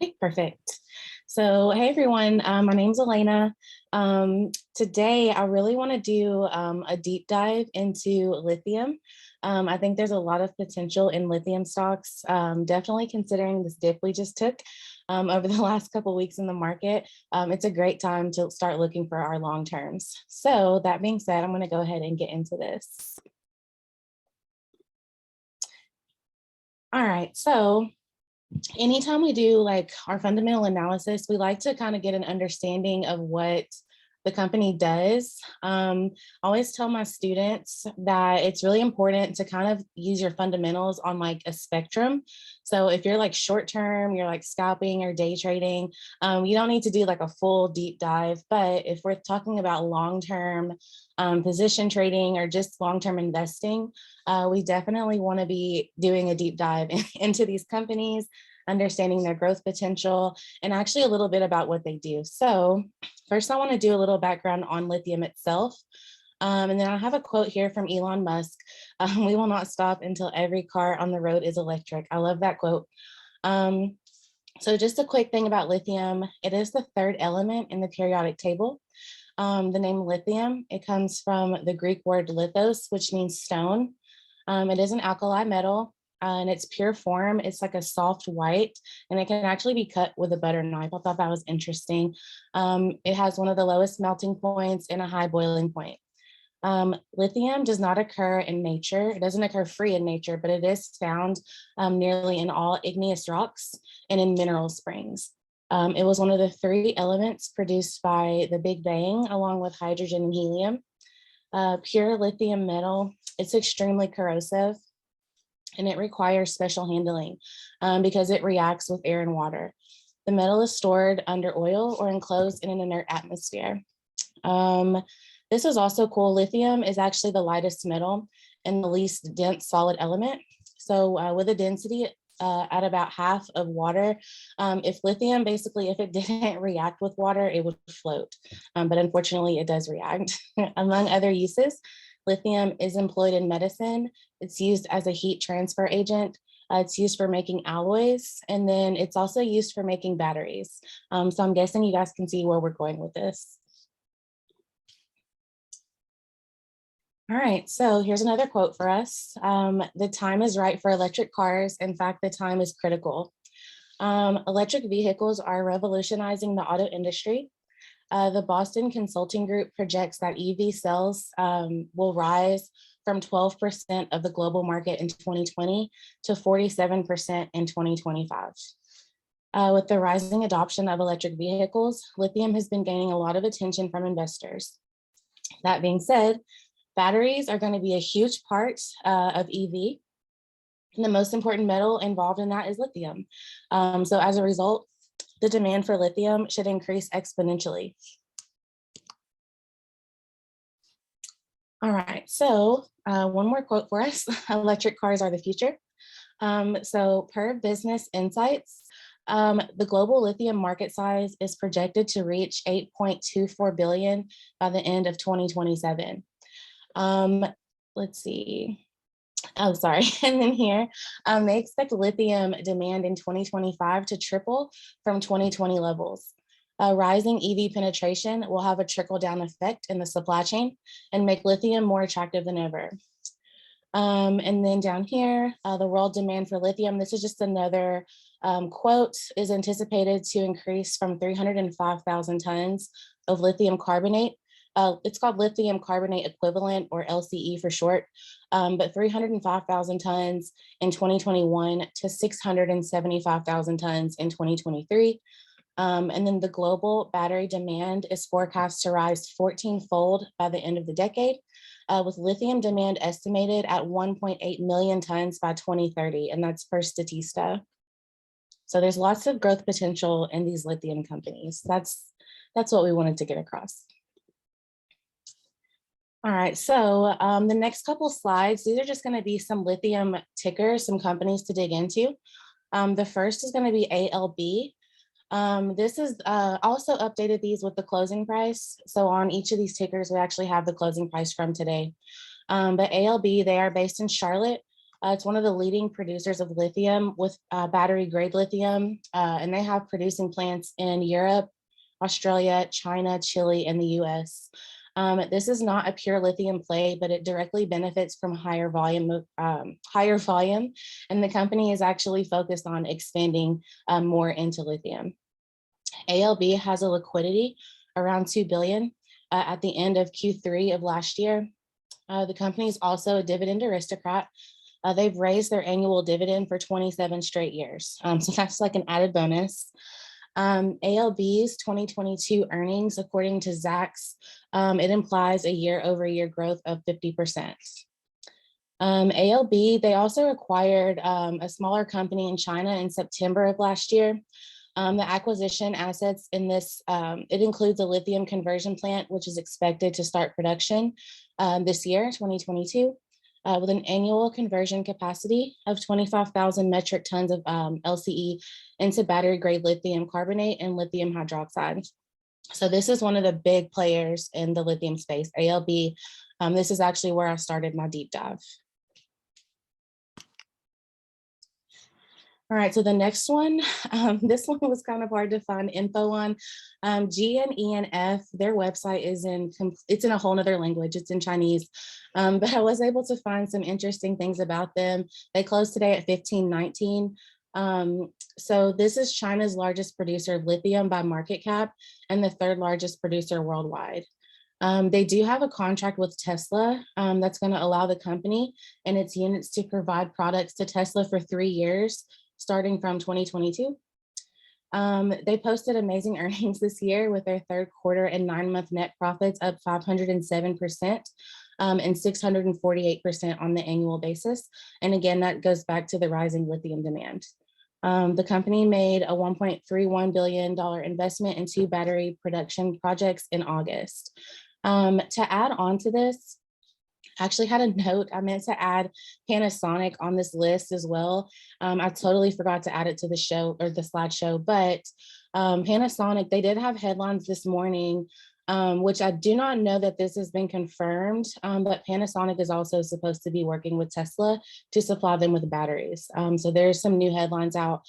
Okay, perfect. So, hey everyone, my name's Alaina. Today, I really want to do a deep dive into lithium. I think there's a lot of potential in lithium stocks, definitely considering this dip we just took over the last couple weeks in the market. It's a great time to start looking for our long terms. So, that being said, I'm going to go ahead and get into this. All right, so anytime we do like our fundamental analysis, we like to kind of get an understanding of what the company does. I always tell my students that it's really important to kind of use your fundamentals on like a spectrum. So if you're like short term, you're like scalping or day trading, you don't need to do like a full deep dive. But if we're talking about long term position trading or just long term investing, we definitely want to be doing a deep dive into these companies, understanding their growth potential, and actually a little bit about what they do. So first, I want to do a little background on lithium itself. And then I have a quote here from Elon Musk. We will not stop until every car on the road is electric. I love that quote. So just a quick thing about lithium. It is the third element in the periodic table. The name lithium, it comes from the Greek word lithos, which means stone. It is an alkali metal. In its pure form, it's like a soft white, and it can actually be cut with a butter knife. I thought that was interesting. It has one of the lowest melting points and a high boiling point. Lithium does not occur in nature. It doesn't occur free in nature, but it is found nearly in all igneous rocks and in mineral springs. It was one of the three elements produced by the Big Bang, along with hydrogen and helium. Pure lithium metal, it's extremely corrosive, and it requires special handling because it reacts with air and water. The metal is stored under oil or enclosed in an inert atmosphere. This is also cool. Lithium is actually the lightest metal and the least dense solid element. So with a density at about half of water, if lithium, basically, if it didn't react with water, it would float. But unfortunately, it does react. Among other uses, lithium is employed in medicine. It's used as a heat transfer agent. It's used for making alloys, and then it's also used for making batteries. So I'm guessing you guys can see where we're going with this. All right, so here's another quote for us. The time is right for electric cars. In fact, the time is critical. Electric vehicles are revolutionizing the auto industry. The Boston Consulting Group projects that EV sales will rise from 12% of the global market in 2020 to 47% in 2025. With the rising adoption of electric vehicles, lithium has been gaining a lot of attention from investors. That being said, batteries are going to be a huge part of EV. And the most important metal involved in that is lithium. So as a result, the demand for lithium should increase exponentially. All right, so one more quote for us. Electric cars are the future. So per Business Insights, the global lithium market size is projected to reach 8.24 billion by the end of 2027. Let's see. Oh, sorry. And then here, they expect lithium demand in 2025 to triple from 2020 levels. Rising EV penetration will have a trickle-down effect in the supply chain and make lithium more attractive than ever. And then down here, the world demand for lithium, this is just another quote, is anticipated to increase from 305,000 tons of lithium carbonate. It's called lithium carbonate equivalent, or LCE for short, but 305,000 tons in 2021 to 675,000 tons in 2023. And then the global battery demand is forecast to rise 14-fold by the end of the decade, with lithium demand estimated at 1.8 million tons by 2030, and that's per Statista. So there's lots of growth potential in these lithium companies. That's what we wanted to get across. All right, so the next couple slides, these are just going to be some lithium tickers, some companies to dig into. The first is going to be ALB. This is also updated these with the closing price. So on each of these tickers, we actually have the closing price from today. But ALB, they are based in Charlotte. It's one of the leading producers of lithium with battery grade lithium, and they have producing plants in Europe, Australia, China, Chile, and the US. This is not a pure lithium play, but it directly benefits from higher volume, and the company is actually focused on expanding more into lithium. ALB has a liquidity around 2 billion at the end of Q3 of last year. The company is also a dividend aristocrat. They've raised their annual dividend for 27 straight years. So that's like an added bonus. ALB's 2022 earnings, according to Zacks, it implies a year-over-year growth of 50%. ALB, they also acquired a smaller company in China in September of last year. The acquisition assets in this, it includes a lithium conversion plant, which is expected to start production this year, 2022. With an annual conversion capacity of 25,000 metric tons of LCE into battery grade lithium carbonate and lithium hydroxide. So this is one of the big players in the lithium space, ALB. This is actually where I started my deep dive. All right, so the next one, this one was kind of hard to find info on. GNENF, their website is it's in a whole nother language, it's in Chinese, but I was able to find some interesting things about them. They closed today at 15.19. So this is China's largest producer of lithium by market cap and the third largest producer worldwide. They do have a contract with Tesla that's going to allow the company and its units to provide products to Tesla for 3 years, starting from 2022. They posted amazing earnings this year with their third quarter and 9-month net profits up 507% and 648% on the annual basis. And again, that goes back to the rising lithium demand. The company made a $1.31 billion investment in 2 battery production projects in August. To add on to this, I actually had a note. I meant to add Panasonic on this list as well. I totally forgot to add it to the show or the slideshow, but Panasonic, they did have headlines this morning, which I do not know that this has been confirmed, but Panasonic is also supposed to be working with Tesla to supply them with batteries. So there's some new headlines out.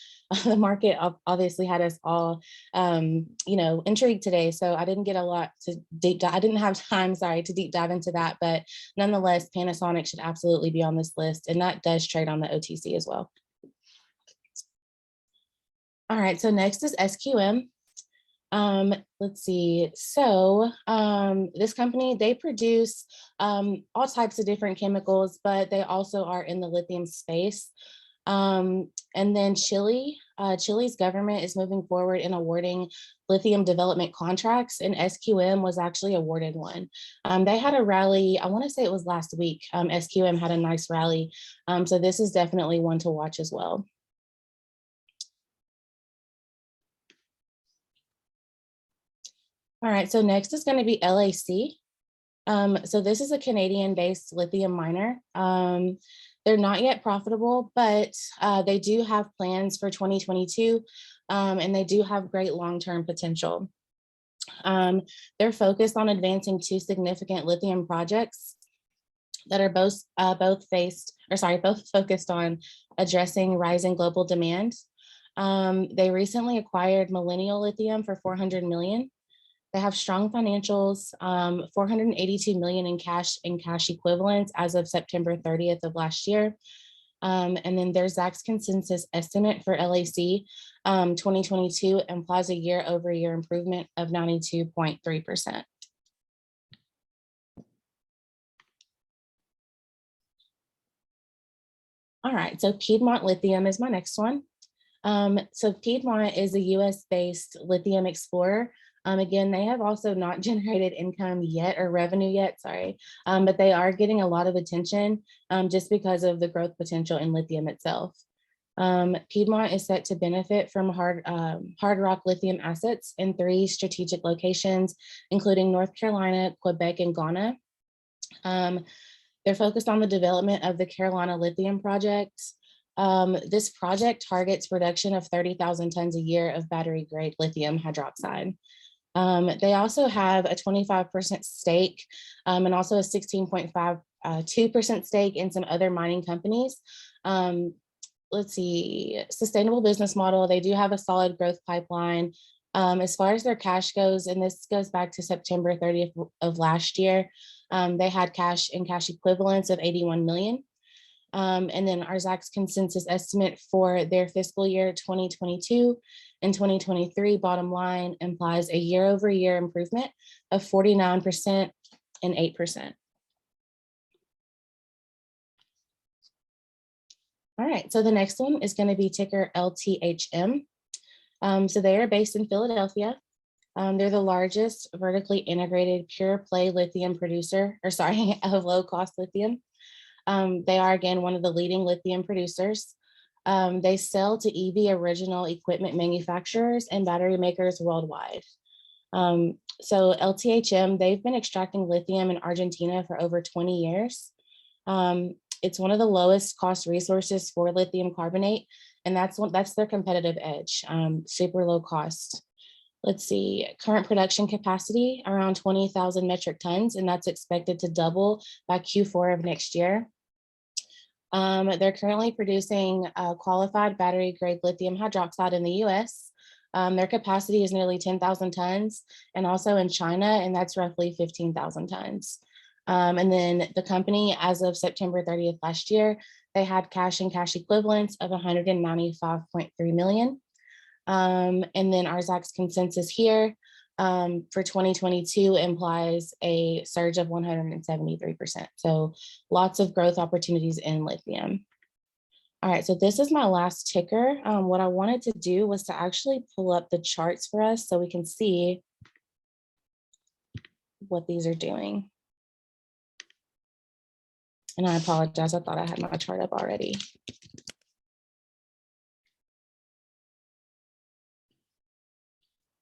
The market obviously had us all, intrigued today. So I didn't get a lot to deep dive. I didn't have time, to deep dive into that. But nonetheless, Panasonic should absolutely be on this list. And that does trade on the OTC as well. All right, so next is SQM. Let's see. So this company, they produce all types of different chemicals, but they also are in the lithium space. And then Chile, Chile's government is moving forward in awarding lithium development contracts, and SQM was actually awarded one. They had a rally, I want to say it was last week. SQM had a nice rally. So this is definitely one to watch as well. All right, so next is going to be LAC. So this is a Canadian-based lithium miner. They're not yet profitable, but they do have plans for 2022, and they do have great long-term potential. They're focused on advancing 2 significant lithium projects that are both focused on addressing rising global demand. They recently acquired Millennial Lithium for $400 million. They have strong financials, $482 million in cash and cash equivalents as of September 30th of last year. And then their Zacks consensus estimate for LAC 2022 implies a year-over-year improvement of 92.3%. All right, so Piedmont Lithium is my next one. So Piedmont is a US-based lithium explorer. Again, they have also not generated income yet or revenue yet, but they are getting a lot of attention just because of the growth potential in lithium itself. Piedmont is set to benefit from hard rock lithium assets in 3 strategic locations, including North Carolina, Quebec, and Ghana. They're focused on the development of the Carolina Lithium Project. This project targets production of 30,000 tons a year of battery grade lithium hydroxide. They also have a 25% stake and also a 16.5 2% stake in some other mining companies. Let's see, sustainable business model. They do have a solid growth pipeline. As far as their cash goes, and this goes back to September 30th of last year, they had cash and cash equivalents of 81 million. And then our Zacks consensus estimate for their fiscal year 2022 and 2023 bottom line implies a year-over-year improvement of 49% and 8%. All right, so the next one is going to be ticker LTHM. So they are based in Philadelphia. They're the largest vertically integrated pure play lithium producer, or sorry, of low cost lithium. They are, again, one of the leading lithium producers. They sell to EV original equipment manufacturers and battery makers worldwide. So LTHM, they've been extracting lithium in Argentina for over 20 years. It's one of the lowest cost resources for lithium carbonate, and that's their competitive edge, super low cost. Let's see, current production capacity around 20,000 metric tons, and that's expected to double by Q4 of next year. They're currently producing qualified battery grade lithium hydroxide in the US. Their capacity is nearly 10,000 tons, and also in China, and that's roughly 15,000 tons. And then the company, as of September 30th last year, they had cash and cash equivalents of 195.3 million. And then our Zacks consensus here for 2022 implies a surge of 173%. So lots of growth opportunities in lithium. All right, so this is my last ticker. What I wanted to do was to actually pull up the charts for us so we can see what these are doing. And I apologize, I thought I had my chart up already.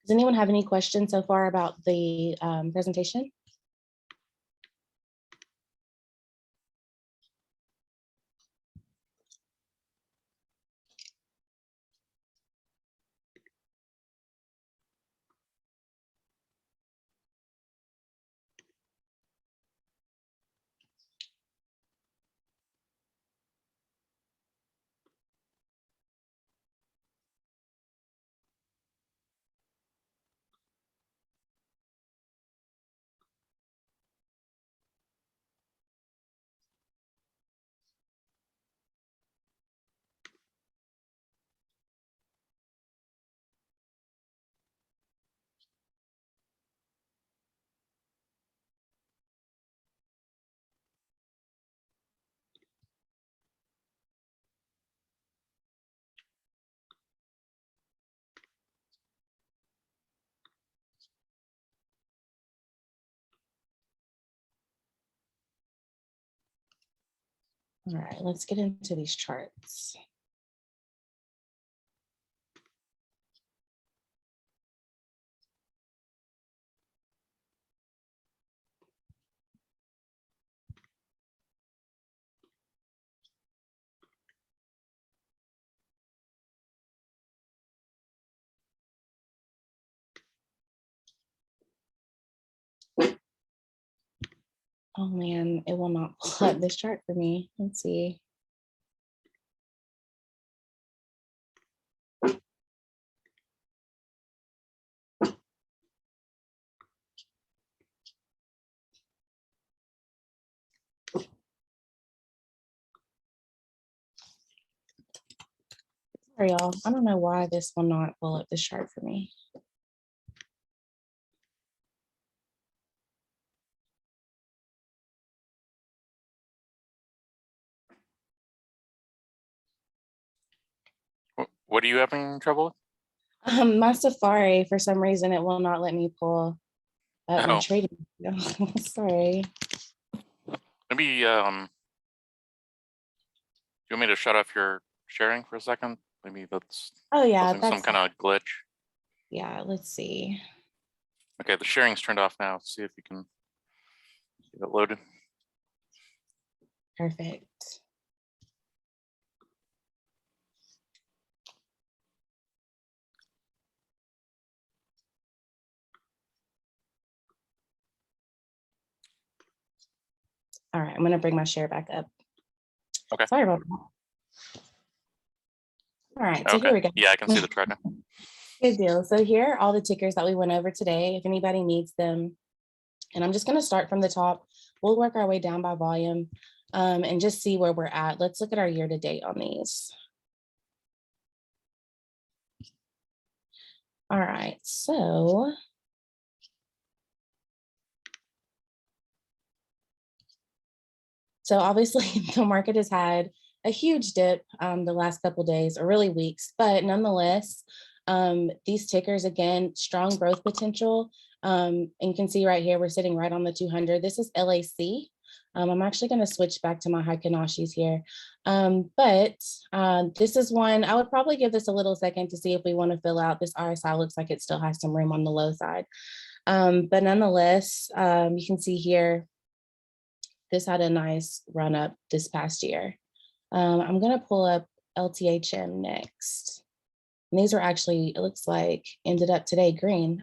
Does anyone have any questions so far about the presentation? All right, let's get into these charts. Oh man, it will not pull up this chart for me. Let's see. Sorry, y'all. I don't know why this will not pull up this chart for me. What are you having trouble with? My Safari, for some reason, it will not let me pull up my trading. Sorry. Maybe do you want me to shut off your sharing for a second? Maybe that's that's some kind of glitch. Yeah, let's see. Okay, the sharing's turned off now. See if you can get it loaded. Perfect. All right, I'm gonna bring my share back up. Okay. Sorry about that. All right, so here Okay. we go. Yeah, I can see the chart now. Good deal. So here are all the tickers that we went over today, if anybody needs them. And I'm just gonna start from the top. We'll work our way down by volume and just see where we're at. Let's look at our year to date on these. All right, so obviously the market has had a huge dip the last couple days or really weeks, but nonetheless, these tickers, again, strong growth potential. And you can see right here, we're sitting right on the 200. This is LAC. I'm actually going to switch back to my Heikenashis here. But this is one, I would probably give this a little second to see if we want to fill out. This RSI looks like it still has some room on the low side. But nonetheless, you can see here, this had a nice run up this past year. I'm going to pull up LTHM next. And these are actually, it looks like, ended up today green.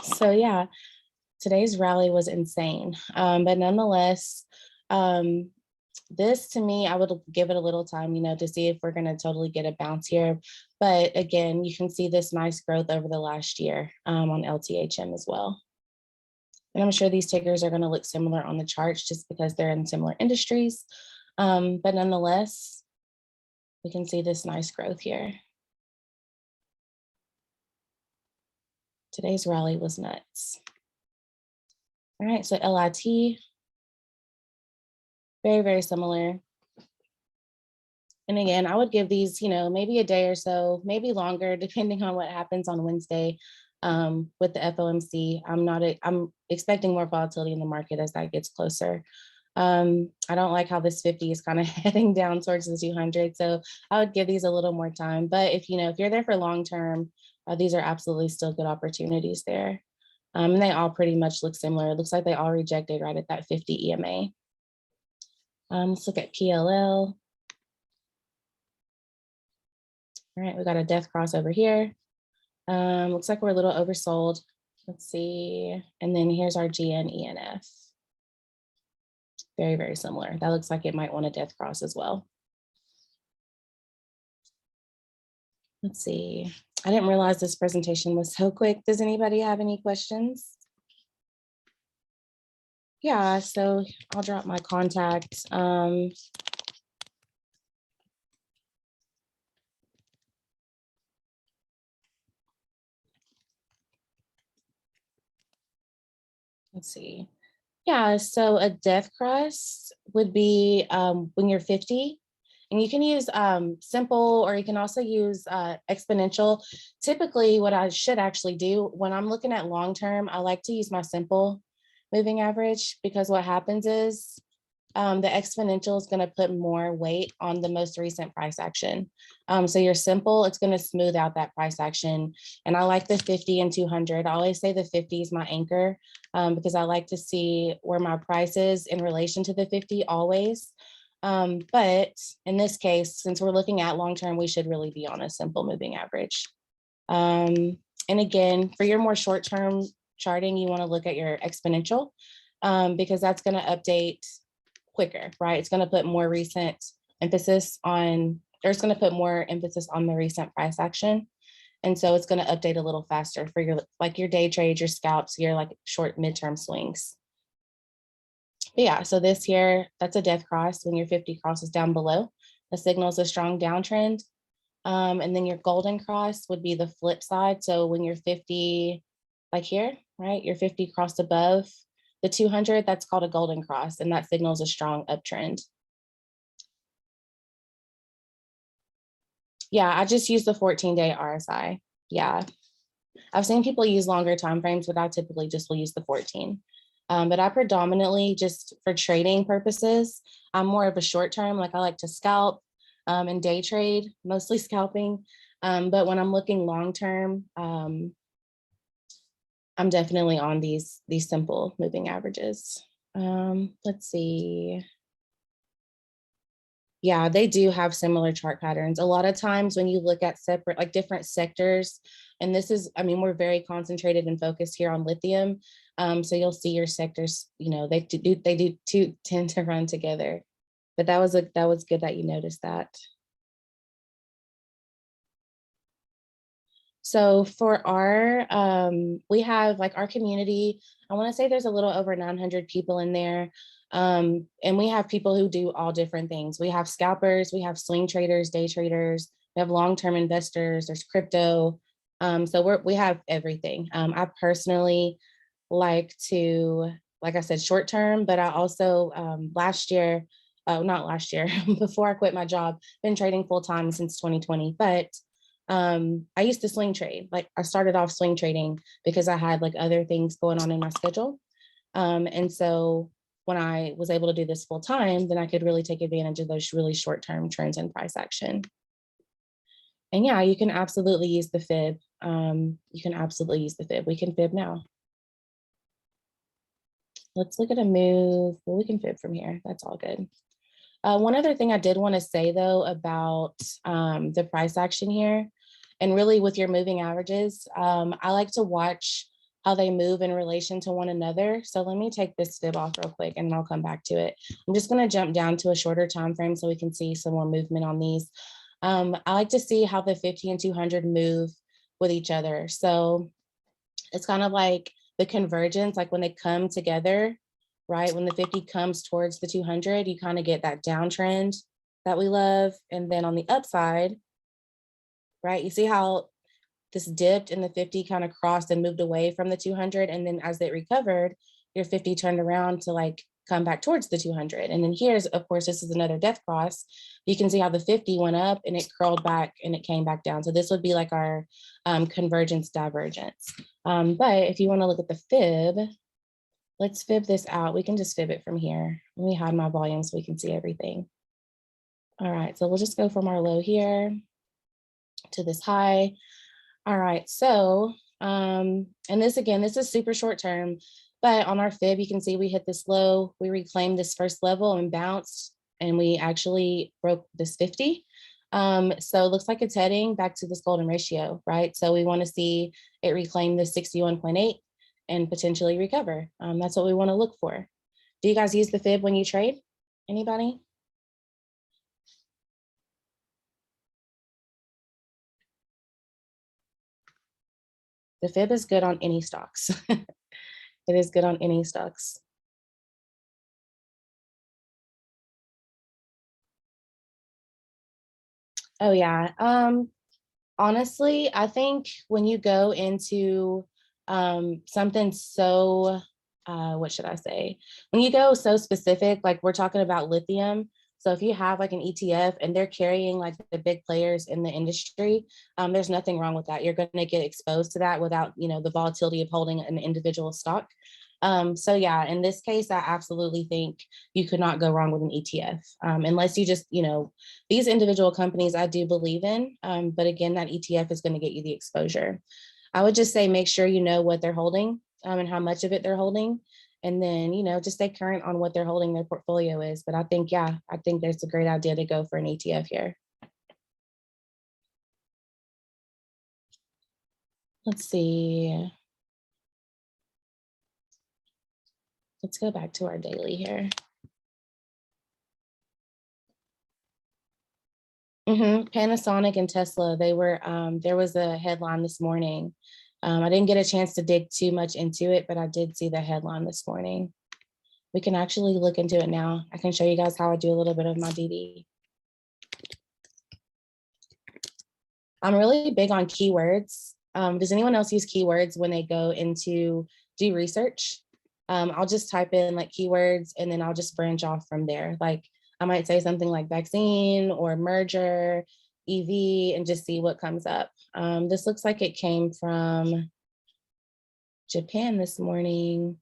So yeah, today's rally was insane. But nonetheless, this to me, I would give it a little time, to see if we're going to totally get a bounce here. But again, you can see this nice growth over the last year on LTHM as well. And I'm sure these tickers are going to look similar on the charts just because they're in similar industries. But nonetheless, we can see this nice growth here. Today's rally was nuts. All right, so LIT, very, very similar. And again, I would give these, maybe a day or so, maybe longer, depending on what happens on Wednesday with the FOMC. I'm expecting more volatility in the market as that gets closer. I don't like how this 50 is kind of heading down towards the 200. So I would give these a little more time. But if you're there for long term, these are absolutely still good opportunities there. And they all pretty much look similar. It looks like they all rejected right at that 50 EMA. Let's look at PLL. All right, we got a death cross over here. Looks like we're a little oversold. Let's see. And then here's our GNENF. Very, very similar. That looks like it might want a death cross as well. Let's see. I didn't realize this presentation was so quick. Does anybody have any questions? Yeah, so I'll drop my contact. Let's see. Yeah, so a death cross would be when you're 50, and you can use simple, or you can also use exponential. Typically, what I should actually do when I'm looking at long term, I like to use my simple moving average, because what happens is the exponential is going to put more weight on the most recent price action. So your simple, it's going to smooth out that price action. And I like the 50 and 200. I always say the 50 is my anchor because I like to see where my price is in relation to the 50 always. But in this case, since we're looking at long-term, we should really be on a simple moving average. And again, for your more short-term charting, you want to look at your exponential because that's going to update quicker, right? It's going to put more recent emphasis on, or it's going to put more emphasis on the recent price action. And so it's going to update a little faster for your day trades, your scalps, your short midterm swings. But yeah, so this here, that's a death cross when your 50 crosses down below. The signals a strong downtrend. And then your golden cross would be the flip side. So when you're 50, like here, right? Your 50 crossed above the 200, that's called a golden cross, and that signals a strong uptrend. Yeah, I just use the 14-day RSI. Yeah, I've seen people use longer time frames, but I typically just will use the 14. But I predominantly, just for trading purposes, I'm more of a short term. I like to scalp and day trade, mostly scalping. But when I'm looking long term, I'm definitely on these simple moving averages. Let's see. Yeah, they do have similar chart patterns. A lot of times when you look at separate, like different sectors, and this is, I mean, we're very concentrated and focused here on lithium. So you'll see your sectors, you know, they do tend to run together. But that was good that you noticed that. So for our, we have like our community, I want to say there's a little over 900 people in there. And we have people who do all different things. We have scalpers, we have swing traders, day traders, we have long-term investors, there's crypto. So we have everything. I personally like to, like I said, short term, but I also last year, not last year, before I quit my job, been trading full time since 2020. But I used to swing trade. Like I started off swing trading because I had like other things going on in my schedule. And so when I was able to do this full time, then I could really take advantage of those really short term trends in price action. And yeah, you can absolutely use the fib. You can absolutely use the fib. We can fib now. Let's look at a move. Well, we can fib from here. That's all good. One other thing I did want to say though about the price action here, and really with your moving averages, I like to watch how they move in relation to one another. So let me take this fib off real quick and I'll come back to it. I'm just going to jump down to a shorter time frame so we can see some more movement on these. I like to see how the 50 and 200 move with each other. So it's kind of like the convergence, like when they come together, right? When the 50 comes towards the 200, you kind of get that downtrend that we love. And then on the upside, right, you see how this dipped and the 50 kind of crossed and moved away from the 200. And then as it recovered, your 50 turned around to like come back towards the 200. And then here's, of course, this is another death cross. You can see how the 50 went up and it curled back and it came back down. So this would be like our convergence divergence. But if you want to look at the fib, let's fib this out. We can just fib it from here. Let me hide my volume so we can see everything. All right, so we'll just go from our low here to this high. All right, so, and this again, this is super short term, but on our fib, you can see we hit this low, we reclaimed this first level and bounced, and we actually broke this 50. So it looks like it's heading back to this golden ratio, right? So we want to see it reclaim the 61.8 and potentially recover. That's what we want to look for. Do you guys use the fib when you trade? Anybody? The fib is good on any stocks. It is good on any stocks. Oh yeah. Honestly, I think when you go into something so, what should I say? When you go so specific, like we're talking about lithium. So if you have like an ETF and they're carrying like the big players in the industry, there's nothing wrong with that. You're going to get exposed to that without, you know, the volatility of holding an individual stock. So yeah, in this case, I absolutely think you could not go wrong with an ETF, unless you just, you know, these individual companies I do believe in, but again, that ETF is going to get you the exposure. I would just say make sure you know what they're holding and how much of it they're holding, and then, you know, just stay current on what they're holding their portfolio is. But I think, yeah, I think there's a great idea to go for an ETF here. Let's see. Let's go back to our daily here. Panasonic and Tesla, they were, there was a headline this morning. I didn't get a chance to dig too much into it, but I did see the headline this morning. We can actually look into it now. I can show you guys how I do a little bit of my DD. I'm really big on keywords. Does anyone else use keywords when they go into do research? I'll just type in like keywords and then I'll just branch off from there. Like I might say something like vaccine or merger, EV, and just see what comes up. This looks like it came from Japan this morning.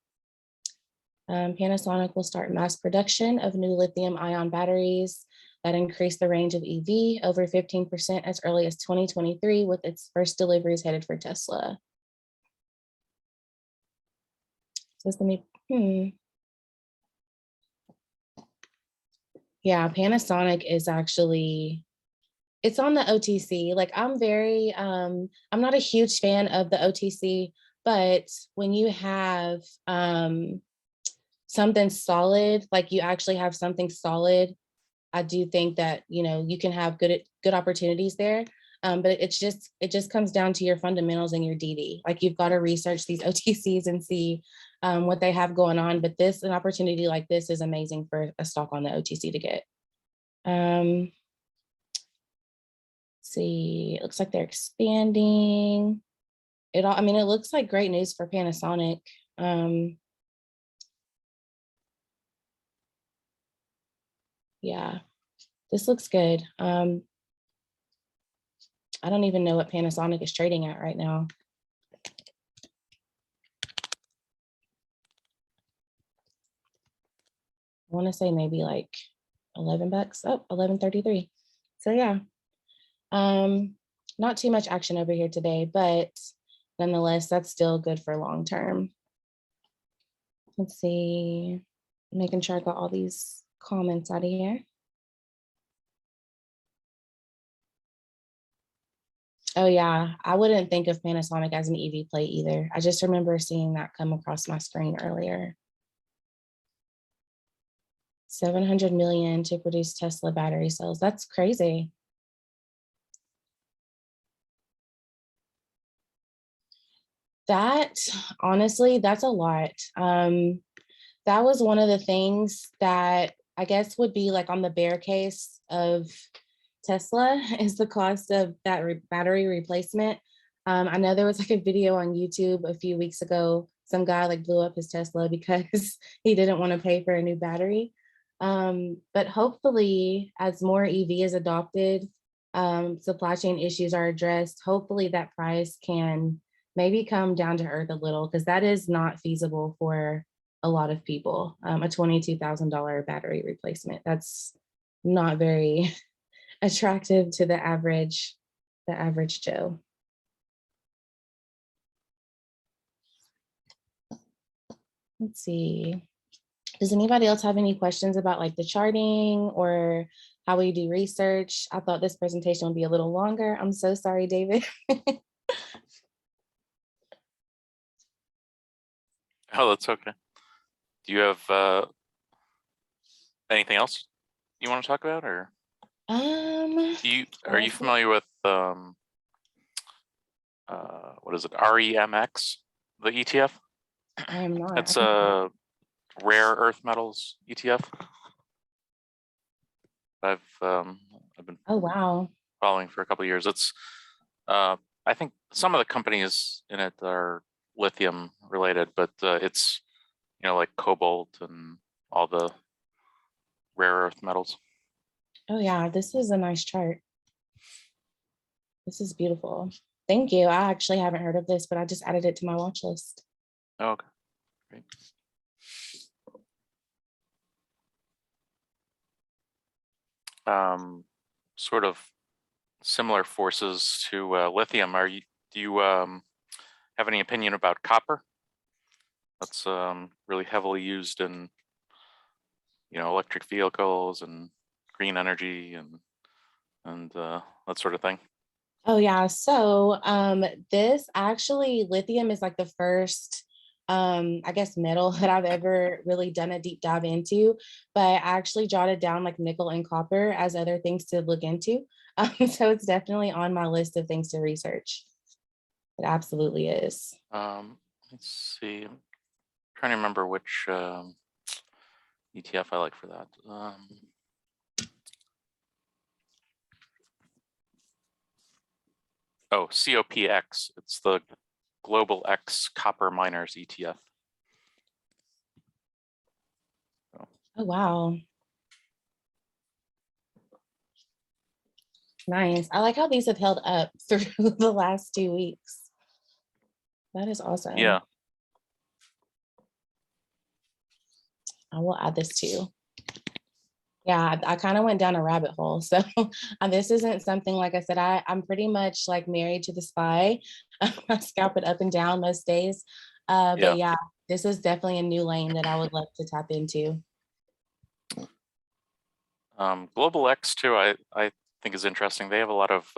Panasonic will start mass production of new lithium ion batteries that increase the range of EV over 15% as early as 2023, with its first deliveries headed for Tesla. So let me, Yeah, Panasonic is actually, it's on the OTC. Like I'm not a huge fan of the OTC, but when you have something solid, like you actually have something solid, I do think that, you can have good opportunities there. But it just comes down to your fundamentals and your DD. Like you've got to research these OTCs and see what they have going on. But an opportunity like this is amazing for a stock on the OTC to get. See, it looks like they're expanding. I mean, it looks like great news for Panasonic. Yeah, this looks good. I don't even know what Panasonic is trading at right now. I want to say maybe like $11. Oh, 11.33. So yeah, not too much action over here today, but nonetheless, that's still good for long term. Let's see, making sure I got all these comments out of here. Oh yeah, I wouldn't think of Panasonic as an EV play either. I just remember seeing that come across my screen earlier. 700 million to produce Tesla battery cells. That's crazy. That, honestly, that's a lot. That was one of the things that I guess would be like on the bear case of Tesla is the cost of that battery replacement. I know there was like a video on YouTube a few weeks ago. Some guy like blew up his Tesla because he didn't want to pay for a new battery. But hopefully, as more EV is adopted, supply chain issues are addressed. Hopefully, that price can maybe come down to earth a little because that is not feasible for a lot of people. A $22,000 battery replacement. That's not very attractive to the average Joe. Let's see. Does anybody else have any questions about like the charting or how we do research? I thought this presentation would be a little longer. I'm so sorry, David. Oh, that's okay. Do you have anything else you want to talk about, or are you familiar with what is it, REMX, the ETF? I am not. It's a rare earth metals ETF. I've been Oh wow. following for a couple of years. It's I think some of the companies in it are lithium related, but it's like cobalt and all the rare earth metals. Oh yeah, this is a nice chart. This is beautiful. Thank you. I actually haven't heard of this, but I just added it to my watch list. Okay, great. Sort of similar forces to lithium. Do you have any opinion about copper? That's really heavily used in electric vehicles and green energy and that sort of thing. Oh yeah. So this actually lithium is like the first I guess metal that I've ever really done a deep dive into, but I actually jotted down like nickel and copper as other things to look into. So it's definitely on my list of things to research. It absolutely is. Let's see. I'm trying to remember which ETF I like for that. Oh, COPX. It's the Global X Copper Miners ETF. Oh wow. Nice. I like how these have held up through the last 2 weeks. That is awesome. Yeah. I will add this too. Yeah, I kind of went down a rabbit hole. So this isn't something, like I said, I'm pretty much like married to the SPY. I scalp it up and down most days. But yeah, this is definitely a new lane that I would love to tap into. Global X too, I think is interesting. They have a lot of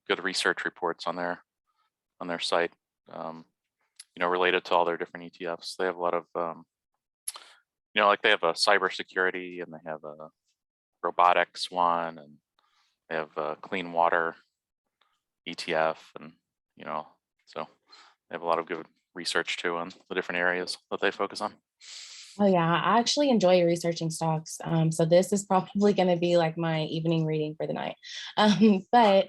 good research reports on their site, related to all their different ETFs. They have a lot of, like they have a cybersecurity and they have a robotics one, and they have a clean water ETF, and so they have a lot of good research too on the different areas that they focus on. Oh yeah, I actually enjoy researching stocks. So this is probably going to be like my evening reading for the night. But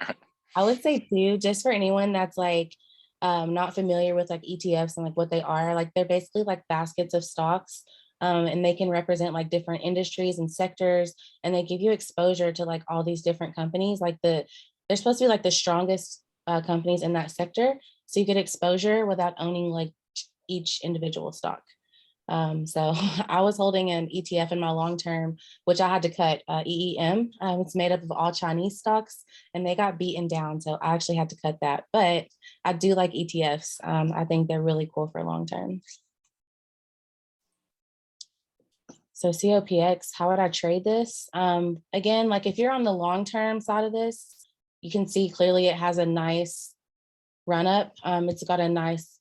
I would say too, just for anyone that's like not familiar with like ETFs and like what they are, like they're basically like baskets of stocks. And they can represent like different industries and sectors, and they give you exposure to like all these different companies. Like they're supposed to be like the strongest companies in that sector, so you get exposure without owning like each individual stock. So I was holding an ETF in my long term, which I had to cut, EEM. It's made up of all Chinese stocks, and they got beaten down. So I actually had to cut that. But I do like ETFs. I think they're really cool for long term. So COPX, how would I trade this? Again, like if you're on the long term side of this, you can see clearly it has a nice run up. It's got a nice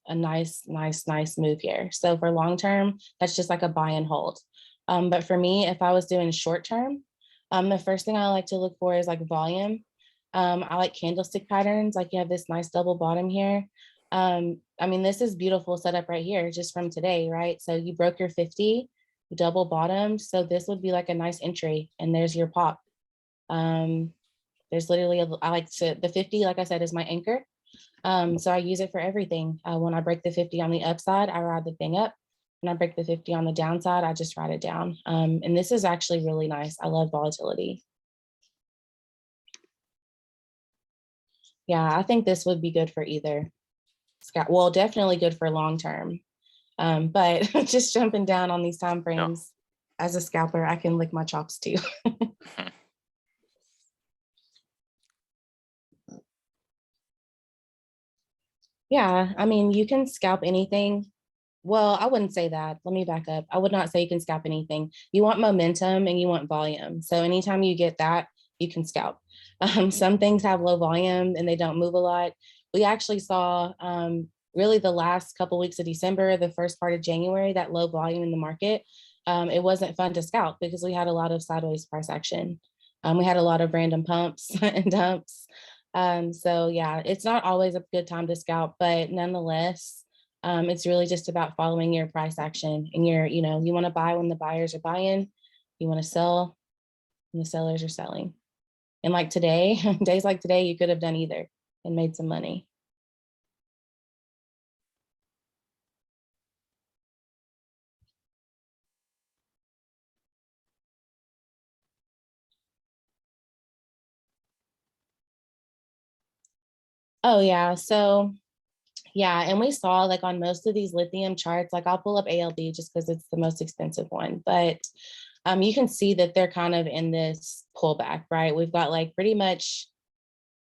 move here. So for long term, that's just like a buy and hold. But for me, if I was doing short term, the first thing I like to look for is like volume. I like candlestick patterns. Like you have this nice double bottom here. I mean, this is beautiful setup right here, just from today, right? So you broke your 50, double bottom. So this would be like a nice entry, and there's your pop. There's literally, I like to, the 50, like I said, is my anchor. So I use it for everything. When I break the 50 on the upside, I ride the thing up. When I break the 50 on the downside, I just ride it down. And this is actually really nice. I love volatility. Yeah, I think this would be good for either. Well, definitely good for long term. But just jumping down on these time frames, as a scalper, I can lick my chops too. Yeah, I mean, you can scalp anything. Well, I wouldn't say that. Let me back up. I would not say you can scalp anything. You want momentum and you want volume. So anytime you get that, you can scalp. Some things have low volume and they don't move a lot. We actually saw really the last couple weeks of December, the first part of January, that low volume in the market. It wasn't fun to scalp because we had a lot of sideways price action. We had a lot of random pumps and dumps. So yeah, it's not always a good time to scalp, but nonetheless, it's really just about following your price action, and you want to buy when the buyers are buying, you want to sell when the sellers are selling. And like today, days like today, you could have done either and made some money. Oh yeah, so yeah, and we saw like on most of these lithium charts, like I'll pull up ALB just because it's the most expensive one, but you can see that they're kind of in this pullback, right? We've got like pretty much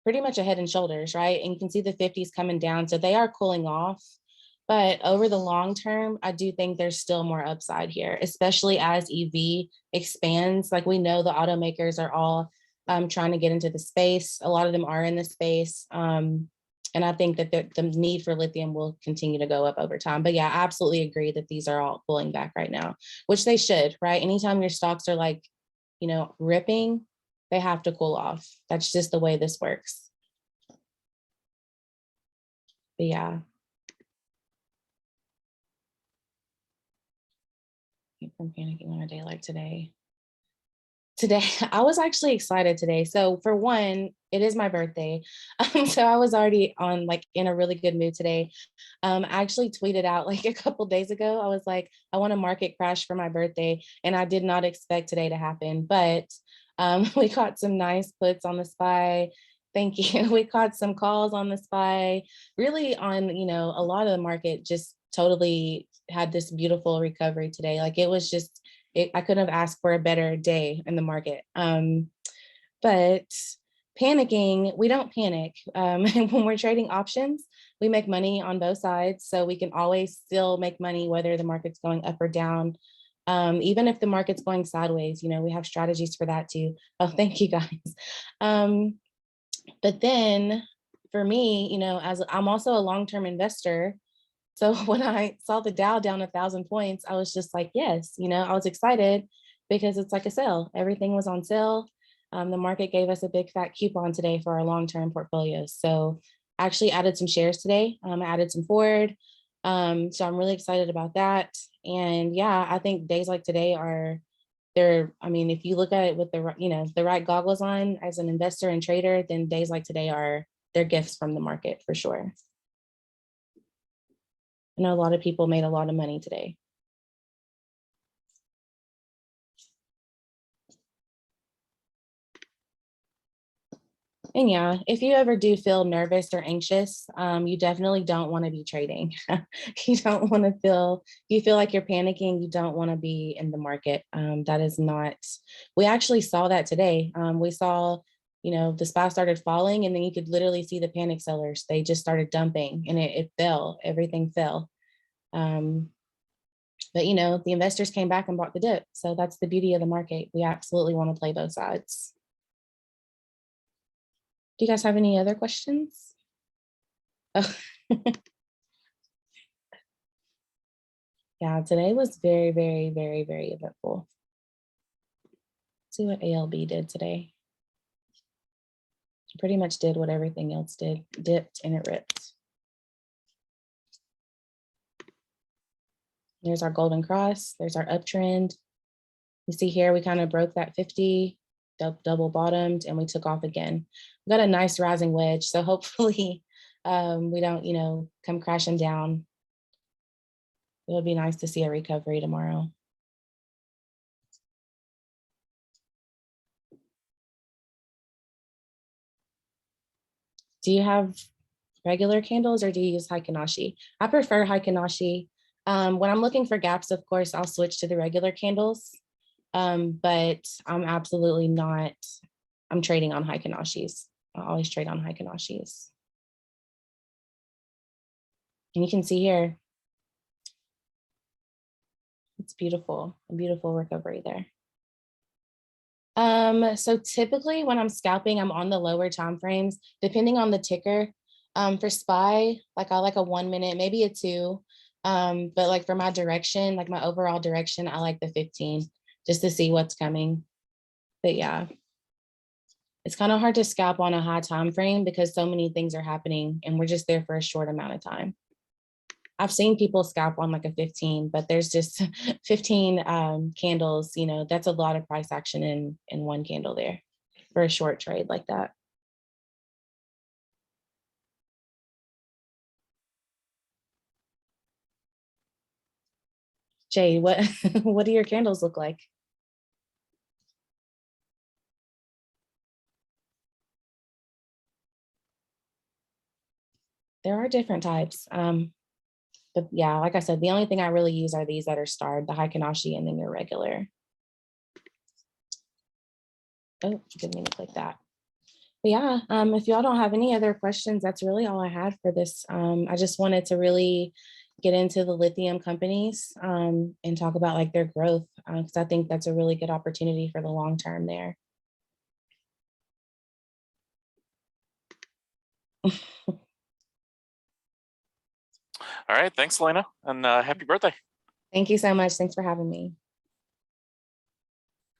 a head and shoulders, right? And you can see the 50s coming down. So they are cooling off. But over the long term, I do think there's still more upside here, especially as EV expands. Like we know the automakers are all trying to get into the space. A lot of them are in the space. And I think that the need for lithium will continue to go up over time. But yeah, I absolutely agree that these are all pulling back right now, which they should, right? Anytime your stocks are like, ripping, they have to cool off. That's just the way this works. But yeah. From panicking on a day like today. Today, I was actually excited today. So for one, it is my birthday. So I was already on like in a really good mood today. I actually tweeted out like a couple days ago. I was like, I want a market crash for my birthday. And I did not expect today to happen, but we caught some nice puts on the SPY. Thank you. We caught some calls on the SPY, really on, a lot of the market just totally had this beautiful recovery today. Like it was just, I couldn't have asked for a better day in the market. But panicking, we don't panic. When we're trading options, we make money on both sides. So we can always still make money whether the market's going up or down. Even if the market's going sideways, we have strategies for that too. Oh, thank you guys. But then for me, as I'm also a long-term investor, so when I saw the Dow down 1,000 points, I was just like, yes, I was excited because it's like a sale. Everything was on sale. The market gave us a big fat coupon today for our long-term portfolios. So I actually added some shares today. I added some forward. So I'm really excited about that. And yeah, I think days like today if you look at it with the right goggles on as an investor and trader, then days like today they're gifts from the market for sure. I know a lot of people made a lot of money today. And yeah, if you ever do feel nervous or anxious, you definitely don't want to be trading. You don't want to you feel like you're panicking, you don't want to be in the market. That is not, we actually saw that today. We saw, the SPY started falling and then you could literally see the panic sellers. They just started dumping and it fell, everything fell. But the investors came back and bought the dip. So that's the beauty of the market. We absolutely want to play both sides. Do you guys have any other questions? Oh. Yeah, today was very, very, very, very eventful. Let's see what ALB did today. It pretty much did what everything else did, dipped and it ripped. There's our golden cross. There's our uptrend. You see here, we kind of broke that 50, double bottomed, and we took off again. We got a nice rising wedge. So hopefully we don't, come crashing down. It would be nice to see a recovery tomorrow. Do you have regular candles or do you use Haikanashi? I prefer Haikanashi. When I'm looking for gaps, of course, I'll switch to the regular candles. But I'm absolutely not, I'm trading on Haikanashis. I always trade on Haikanashis. And you can see here, it's beautiful, a beautiful recovery there. So typically when I'm scalping, I'm on the lower time frames, depending on the ticker. For SPY, I like a 1 minute, maybe a 2. But like for my direction, like my overall direction, I like the 15 just to see what's coming. But yeah, it's kind of hard to scalp on a high time frame because so many things are happening and we're just there for a short amount of time. I've seen people scalp on like a 15, but there's just 15 candles, that's a lot of price action in one candle there for a short trade like that. Jay, what what do your candles look like? There are different types. But yeah, like I said, the only thing I really use are these that are starred, the Haikanashi and then your regular. Oh, didn't mean to click that. But yeah, if y'all don't have any other questions, that's really all I had for this. I just wanted to really get into the lithium companies and talk about like their growth because I think that's a really good opportunity for the long term there. All right, thanks, Alaina, and happy birthday. Thank you so much. Thanks for having me.